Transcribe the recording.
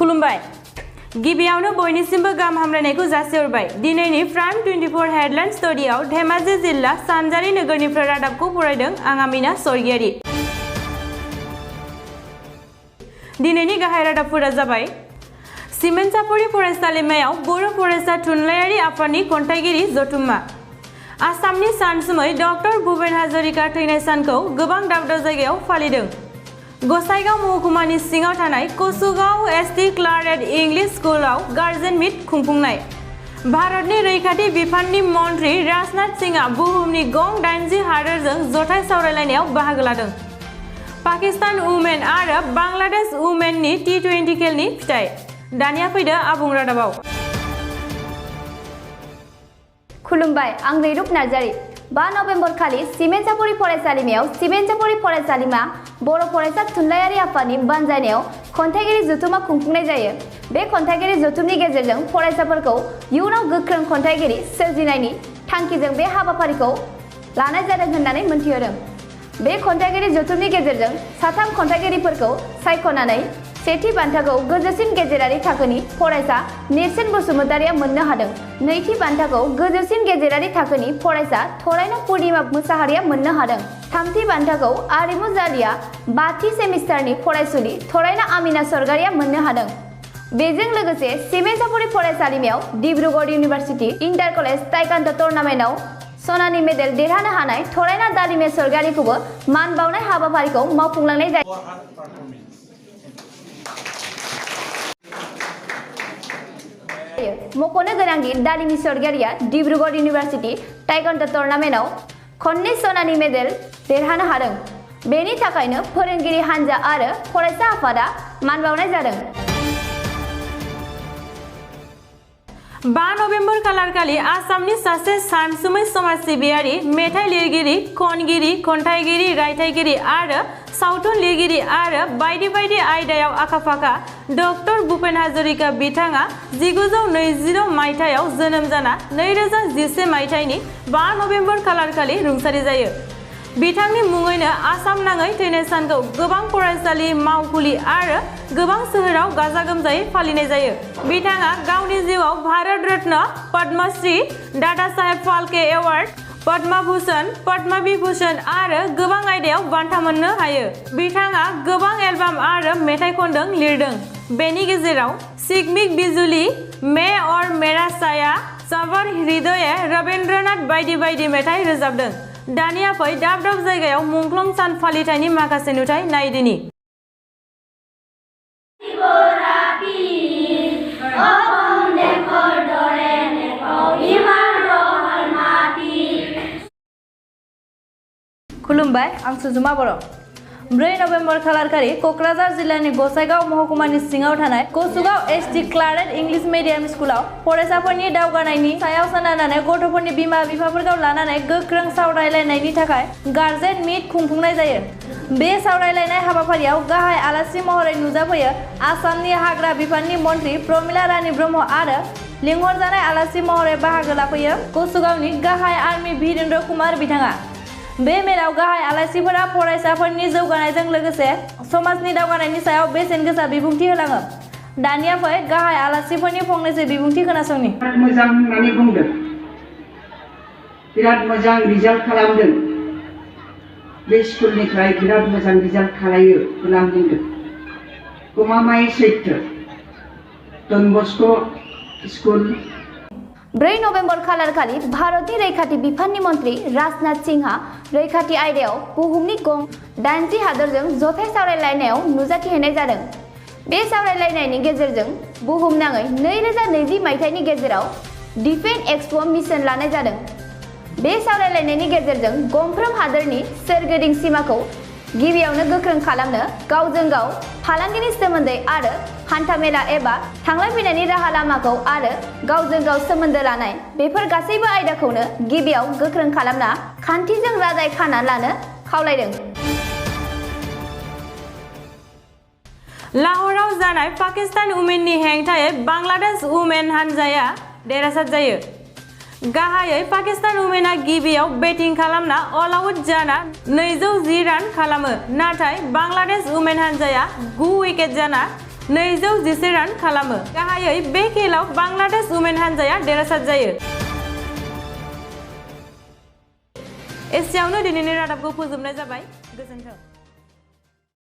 खुलुमबाय गिबियावनो बयनिसिमबो गाहाम हामलायनायखौ जासिहरबाय। दिनैनि प्राइम 24 हेडलाइन स्टुडियाव धेमाजि जिल्ला सानजारि नोगोरनिफ्राय रादाबखौ फरायदों आं आमिना सरगियारि। दिनैनि गाहाय रादाबफोरा जाबाय सिमेन्टसापरि फरायसालिमायाव बर' फरायसा थुनलाइयारि आफादनि खन्थाइगिरि जथुम्मा। आसामनि सानसुमै डक्टर भुपेन हाजरिका थैनाय सानखौ गोबां दाब दाब जायगायाव फालिदों। गसाइगाव महकुमानि सिङाव थानाय कसुगाव एसटि क्लारेट इंलिश स्कुलाव गार्जेन मिट खुंफुंनाय। भारतनि रैखाथि बिफाननि मन्त्रि राजनाथ सिंहआ बुहुमनि गं 80 हादोरजों जथाय सावरायलायनायाव बाहागो लादों। पाकिस्तान वुमेन आरो बांलादेश वुमेननि T20 खेलनि फिथाइ। दानिया फैदो आबुं रादाबाव। खुलुमबाय आं रैरुप नार्जारि। 5 नभेम्बर खालि सिमेन्टसापरि फरायसालिमायाव सिमेन्टसापरि फरायसालिमा बर' फरायसा थुनलाइयारि आफादनि बानजायनायाव खन्थाइगिरि जथुम्मा खुंफुंनाय जायो। बे खन्थाइगिरि जथुमनि गेजेरजों फरायसाफोरखौ इयुनाव गोख्रों खन्थाइगिरि सोरजिनायनि थांखिजों बे हाबाफारिखौ लानाय जादों होननानै मोनथिहोदों। बे खन्थाइगिरि जथुमनि गेजेरजों 3 खन्थाइगिरिफोरखौ सायख'नानै सेथि बान्थाखौ गोजौसिन गेजेरारि थाखोनि फरायसा नेरसोन बसुमतारिया मोननो हादों। नैथि बान्थाखौ गोजौसिन गेजेरारि थाखोनि फरायसा थरायना पुर्णिमा मुसाहारिया मोननो हादों। थामथि बान्थाखौ आरिमु जालिया 5थि सेमिस्टारनि फरायसुलि थरायना आमिना सरगारिया मोननो हादों। बेजों लोगोसे सिमेन्टसापरि फरायसालिमायाव Dibrugarh university inter college taekwondo' टुर्नामेन्टआव सनानि मेडेल देरहानो हानाय थरायना दालिमे सरगारिखौबो मान बावनाय हाबाफारिखौ मावफुंलांनाय जायो। मख'नो गोनांदि दालिमी सरगारिया डिब्रुगड़ इउनिभार्सिटि ताइकान्ड' टुर्नामेन्टआव खननै सनानि मेडेल देरहानो हादों। बेनि थाखायनो फोरोंगिरि हानजा आरो फरायसा आफादा मान बावनाय जादों। 5 नभेम्बर खालारखालि आसामनि सासे सानसुमै समाज सिबियारि, मेथाइ लिरगिरि, खनगिरि, खन्थाइगिरि, रायथाइगिरि आरो सावथुन लिरगिरि आरो बायदि बायदि आयदायाव आखा-फाखा डक्टर भुपेन हाजरिका बिथाङा 1920 मायथाइयाव जोनोम जाना 2011 मायथाइनि 5 नभेम्बर खालारखालि रुंसारि जायो। बिथांनि मुङैनो आसाम नाङै थैनाय सानखौ गोबां फरायसालि, मावखुलि आरो गोबां सोहोराव गाजा-गोमजायै फालिनाय जायो। बिथाङा गावनि जिउआव भारत रत्न, पद्मश्री, दादा साहेब फाल्के एवार्ड, पद्म भूषण, पद्म विभूषण आरो गोबां आयदायाव बान्था मोननो हायो। बिथाङा गोबां एलबाम आरो मेथाइ खनदों लिरदों। बेनि गेजेराव सिगमिक बिजुली, मैं और मेरा साया, सबर हृदय, रबीन्द्रनाथ बायदि बायदि मेथाइ रोजाबदों। दानिया फै दाब दाब जायगायाव मुंख्लं सान फालिथायनि माखासे नुथाय नायदिनि। खुलुमबाय आं सुजुमा बर'। 4 नभेम्बर खालारखालि क'क्राझार जिल्लानि गसाइगाव महकुमानि सिङाव थानाय कसुगाव एसटि क्लारेट इंलिश मिडियाम स्कुलाव फरायसाफोरनि दावगानायनि सायाव सोनारनानै गथ'फोरनि बिमा-बिफाफोरखौ लानानै गोख्रों सावरायलायनायनि थाखाय गार्जेन मिट खुंफुंनाय जायो। बे सावरायलायनाय हाबाफारियाव गाहाय आलासि महरै नुजाफैयो आसामनि हाग्रा बिफाननि मन्त्रि प्रमिला रानी ब्रह्म आरो लिंहरजानाय आलासि महरै बाहागो लाफैयो कसुगावनि गाहाय आर्मि वीरेन्द्र कुमार बिथाङा। बे मेलाव गाहाय आलासिफोरा फरायसाफोरनि जौगानायजों लोगोसे समाजनि दावगानायनि सायाव बेसेन गोसा बिबुंथि होलाङो। दानिया फै गाहाय आलासिफोरनि फंनैसो बिबुंथि खोनासंनि। मोजां होननानै बुंदों, बिराद मोजां रिजाल्ट खालामदों, बे स्कुलनिफ्राय बिराद मोजां रिजाल्ट खालायो होननानै बुंदों। गमामायै सैथो डन बस्क' स्कुल। 4 नभेम्बर खालारखालि भारतनि रैखाथि बिफाननि मन्त्रि राजनाथ सिंहआ रैखाथि आयदायाव बुहुमनि गं 80 हादोरजों जथाय सावरायलायनायाव नुजाथिहैनाय जादों। बे सावरायलायनायनि गेजेरजों बुहुमनाङै 2020 मायथाइनि गेजेराव डिफेन्स एक्सप' मिशन लानाय जादों। बे सावरायलायनायनि गेजेरजों गंफ्रोम हादोरनि सोरगिदिं सीमाखौ गिबियावनो गोख्रों खालामनो, गावजों गाव फालांगिनि सोमोन्दै आरो हान्थामेला एबा थांलाय फैनायनि राहा लामाखौ आरो गावजों गाव सोमोन्दो लानाय बेफोर गासैबो आयदाखौनो गिबियाव गोख्रों खालामना खान्थिजों रादाय खाना लानो खावलायदों। लाहौराव जानाय पाकिस्तान वुमेननि हेंथायै बांलादेश वुमेन हानजाया देरहासार जायो। गाहायै पाकिस्तान वुमेनआ गिबियाव बेटिं खालामना अल आउट जाना 210 रान खालामो, नाथाय बांलादेश वुमेन हानजाया 9 उइकेट जाना 211 रान खालामो। गाहायै बे खेलाव बांलादेश वुमेन हानजाया देरहासार जायो। एसेयावनो दिनैनि रादाबखौ फोजोबनाय जाबाय। गोजोन्थों।